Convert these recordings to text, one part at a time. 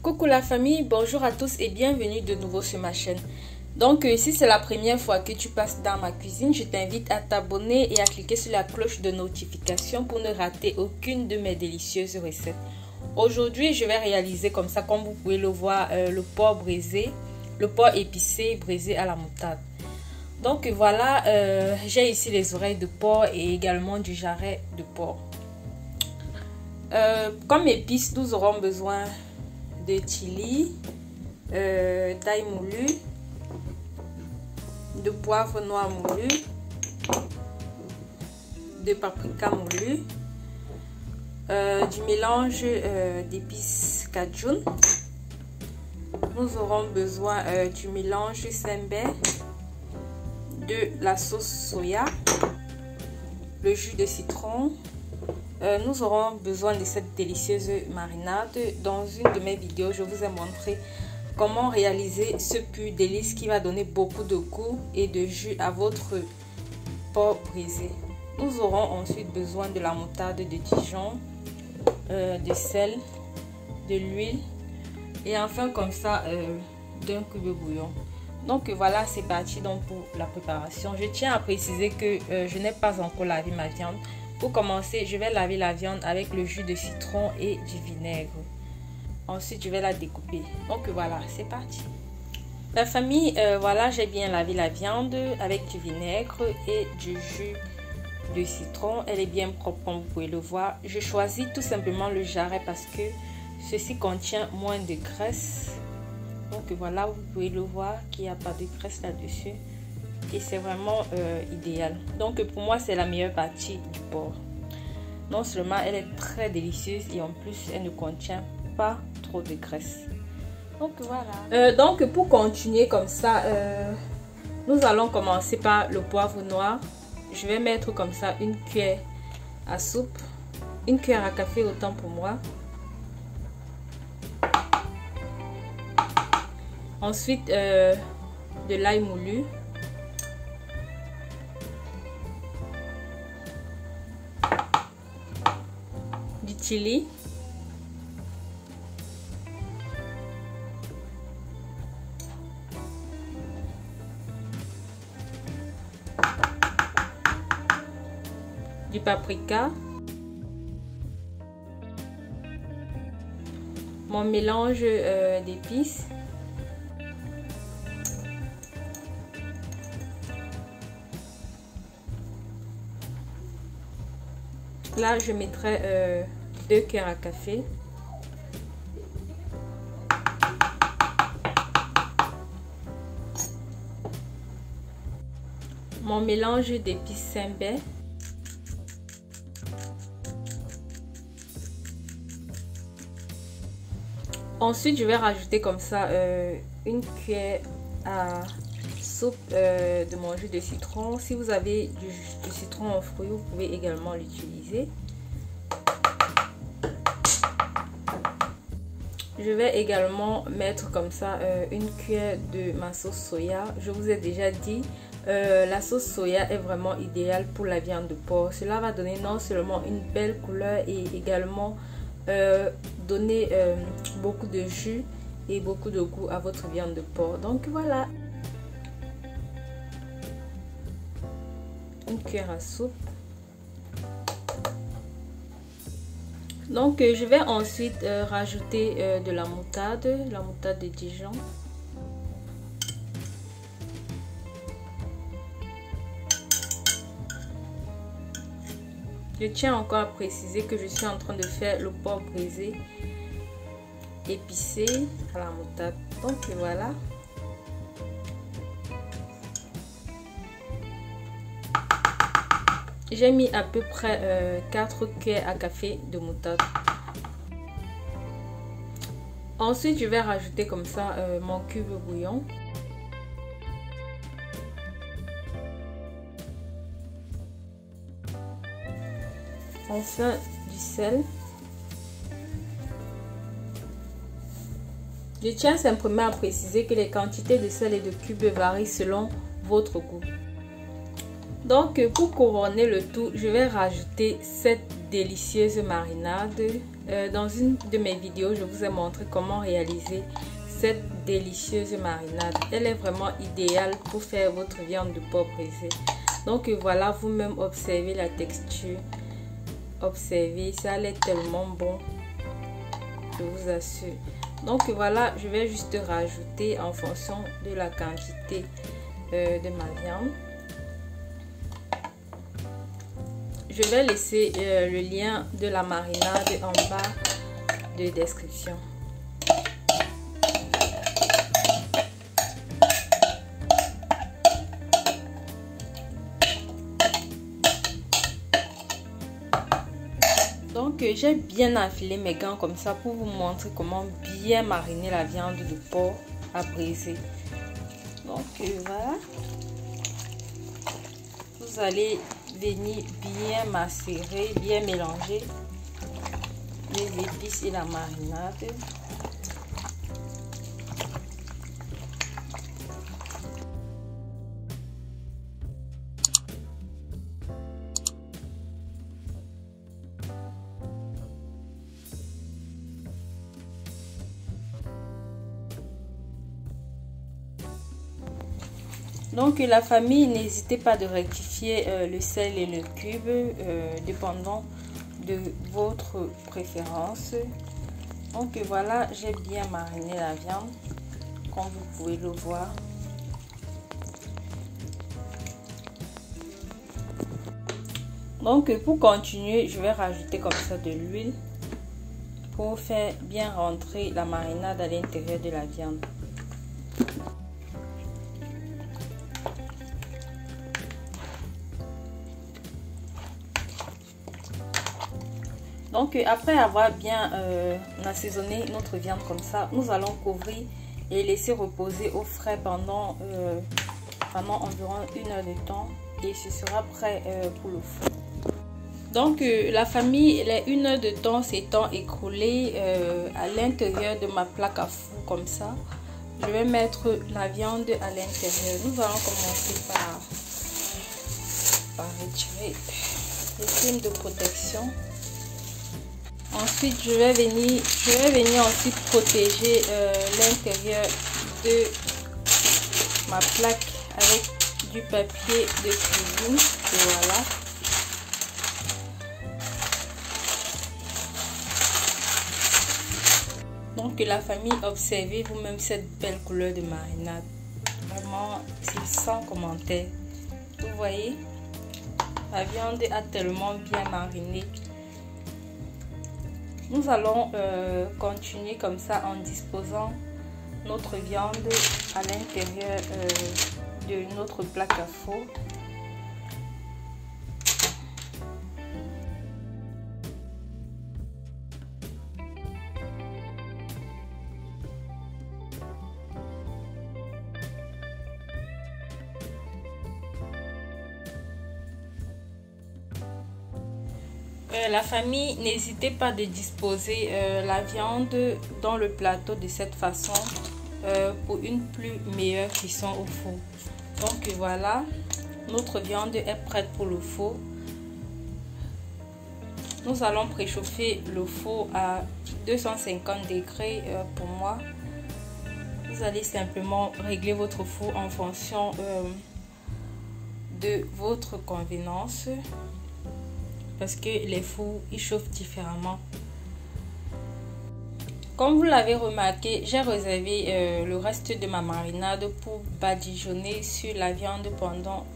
Coucou la famille, bonjour à tous et bienvenue de nouveau sur ma chaîne. Donc si c'est la première fois que tu passes dans ma cuisine, je t'invite à t'abonner et à cliquer sur la cloche de notification pour ne rater aucune de mes délicieuses recettes. Aujourd'hui, je vais réaliser comme ça, comme vous pouvez le voir, le porc braisé, le porc épicé braisé à la moutarde. Donc voilà, j'ai ici les oreilles de porc et également du jarret de porc. Comme épices, nous aurons besoin de chili, d'ail moulu, de poivre noir moulu, de paprika moulu, du mélange d'épices cajun. Nous aurons besoin du mélange sembè, de la sauce soya, le jus de citron. Nous aurons besoin de cette délicieuse marinade. Dans une de mes vidéos, je vous ai montré comment réaliser ce pur délice qui va donner beaucoup de goût et de jus à votre porc brisé. Nous aurons ensuite besoin de la moutarde de Dijon, de sel, de l'huile et enfin comme ça d'un cube de bouillon. Donc voilà, c'est parti donc pour la préparation. Je tiens à préciser que je n'ai pas encore lavé ma viande. Pour commencer, je vais laver la viande avec le jus de citron et du vinaigre. Ensuite, je vais la découper. Donc voilà, c'est parti. La famille, voilà, j'ai bien lavé la viande avec du vinaigre et du jus de citron. Elle est bien propre comme vous pouvez le voir. Je choisis tout simplement le jarret parce que ceci contient moins de graisse. Donc voilà, vous pouvez le voir qu'il n'y a pas de graisse là-dessus. Et c'est vraiment idéal. Donc pour moi, c'est la meilleure partie du porc. Non seulement elle est très délicieuse et en plus, elle ne contient pas trop de graisse. Donc voilà. Donc pour continuer comme ça, nous allons commencer par le poivre noir. Je vais mettre comme ça une cuillère à soupe, une cuillère à café autant pour moi. Ensuite, de l'ail moulu. Du chili. Du paprika. Mon mélange d'épices. Là, je mettrai 2 cuillères à café. Mon mélange d'épices sembè. Ensuite, je vais rajouter comme ça une cuillère à soupe de mon jus de citron. Si vous avez du jus de citron en fruits, vous pouvez également l'utiliser. Je vais également mettre comme ça une cuillère de ma sauce soya. Je vous ai déjà dit, la sauce soya est vraiment idéale pour la viande de porc. Cela va donner non seulement une belle couleur et également donner beaucoup de jus et beaucoup de goût à votre viande de porc. Donc voilà. Une cuillère à soupe. Donc je vais ensuite rajouter de la moutarde de Dijon. Je tiens encore à préciser que je suis en train de faire le porc braisé épicé à la moutarde. Donc voilà. J'ai mis à peu près 4 cuillères à café de moutarde. Ensuite, je vais rajouter comme ça mon cube de bouillon. Enfin, du sel. Je tiens simplement à préciser que les quantités de sel et de cubes varient selon votre goût. Donc pour couronner le tout, je vais rajouter cette délicieuse marinade Dans une de mes vidéos, je vous ai montré comment réaliser cette délicieuse marinade. Elle est vraiment idéale pour faire votre viande de porc braisée. Donc voilà, vous-même observez la texture. Observez, ça allait tellement bon, je vous assure. Donc voilà, je vais juste rajouter en fonction de la quantité de ma viande. Je vais laisser le lien de la marinade en bas de description. Donc j'ai bien affilé mes gants comme ça pour vous montrer comment bien mariner la viande de porc à braiser. Donc voilà, vous allez venir bien macérer, bien mélanger les épices et la marinade. Donc la famille, n'hésitez pas de rectifier le sel et le cube dépendant de votre préférence. Donc voilà, j'ai bien mariné la viande comme vous pouvez le voir. Donc pour continuer, je vais rajouter comme ça de l'huile pour faire bien rentrer la marinade à l'intérieur de la viande. Donc après avoir bien assaisonné notre viande comme ça, nous allons couvrir et laisser reposer au frais pendant environ 1 heure de temps et ce sera prêt pour le four. Donc la famille, les 1 heure de temps s'étant écoulée à l'intérieur de ma plaque à four comme ça, je vais mettre la viande à l'intérieur. Nous allons commencer par retirer le film de protection. Ensuite, je vais venir ensuite protéger l'intérieur de ma plaque avec du papier de cuisine. Et voilà. Donc la famille, observez vous-même cette belle couleur de marinade. Vraiment, c'est sans commentaire. Vous voyez, la viande a tellement bien mariné. Nous allons continuer comme ça en disposant notre viande à l'intérieur de notre plaque à four. La famille, n'hésitez pas de disposer la viande dans le plateau de cette façon pour une plus meilleure cuisson au four. Donc voilà, notre viande est prête pour le four. Nous allons préchauffer le four à 250 degrés pour moi. Vous allez simplement régler votre four en fonction de votre convenance. Parce que les fours, ils chauffent différemment. Comme vous l'avez remarqué, j'ai réservé le reste de ma marinade pour badigeonner sur la viande pendant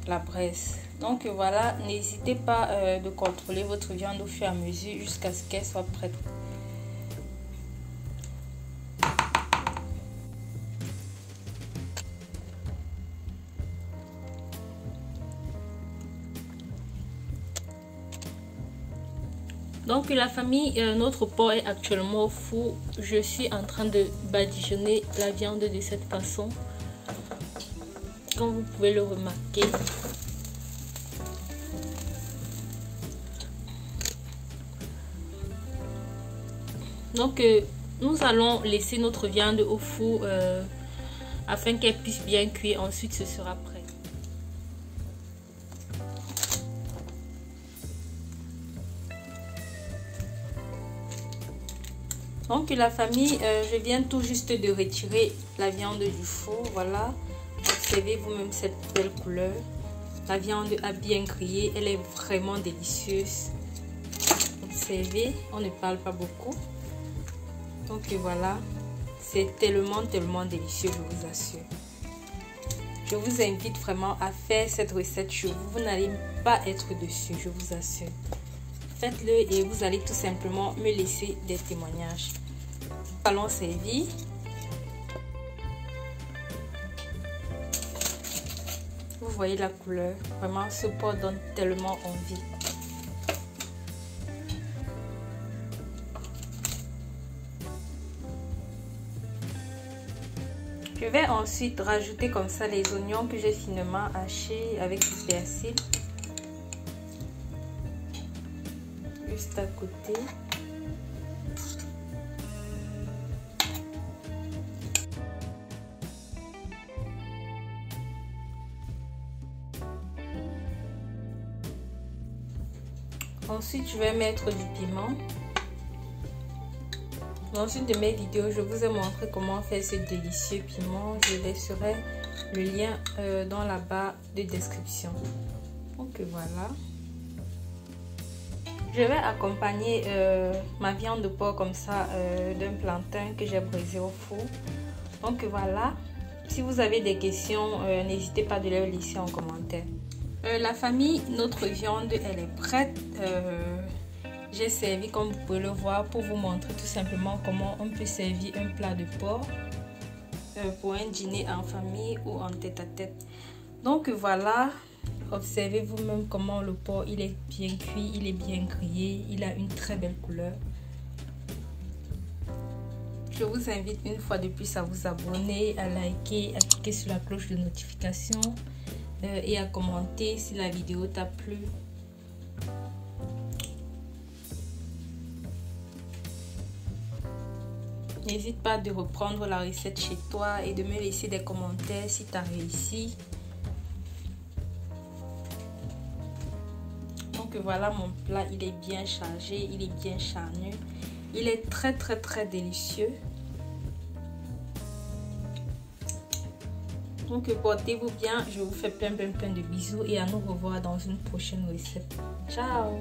la braise. Donc voilà, n'hésitez pas de contrôler votre viande au fur et à mesure jusqu'à ce qu'elle soit prête. Donc la famille, notre porc est actuellement au four. Je suis en train de badigeonner la viande de cette façon. Comme vous pouvez le remarquer. Donc nous allons laisser notre viande au four afin qu'elle puisse bien cuire. Ensuite ce sera prêt. Donc la famille, je viens tout juste de retirer la viande du four. Voilà, observez vous-même cette belle couleur. La viande a bien grillé, elle est vraiment délicieuse. Observez, on ne parle pas beaucoup. Donc voilà, c'est tellement délicieux, je vous assure. Je vous invite vraiment à faire cette recette chez vous. Vous n'allez pas être déçus, je vous assure. Faites-le et vous allez tout simplement me laisser des témoignages. Allons servir. Vous voyez la couleur. Vraiment, ce pot donne tellement envie. Je vais ensuite rajouter comme ça les oignons que j'ai finement hachés avec du persil. Juste à côté. Ensuite, je vais mettre du piment. Dans une de mes vidéos, je vous ai montré comment faire ce délicieux piment. Je laisserai le lien dans la barre de description. Donc voilà. Je vais accompagner ma viande de porc comme ça d'un plantain que j'ai braisé au four. Donc voilà. Si vous avez des questions, n'hésitez pas de les laisser en commentaire. La famille, notre viande, elle est prête. J'ai servi comme vous pouvez le voir pour vous montrer tout simplement comment on peut servir un plat de porc pour un dîner en famille ou en tête-à-tête. Donc voilà, observez vous-même comment le porc il est bien cuit, il est bien grillé, il a une très belle couleur. Je vous invite une fois de plus à vous abonner, à liker, à cliquer sur la cloche de notification et à commenter si la vidéo t'a plu. N'hésite pas de reprendre la recette chez toi et de me laisser des commentaires si tu as réussi. Donc voilà, mon plat, il est bien chargé, il est bien charnu. Il est très délicieux. Donc portez-vous bien, je vous fais plein de bisous et à nous revoir dans une prochaine recette. Ciao!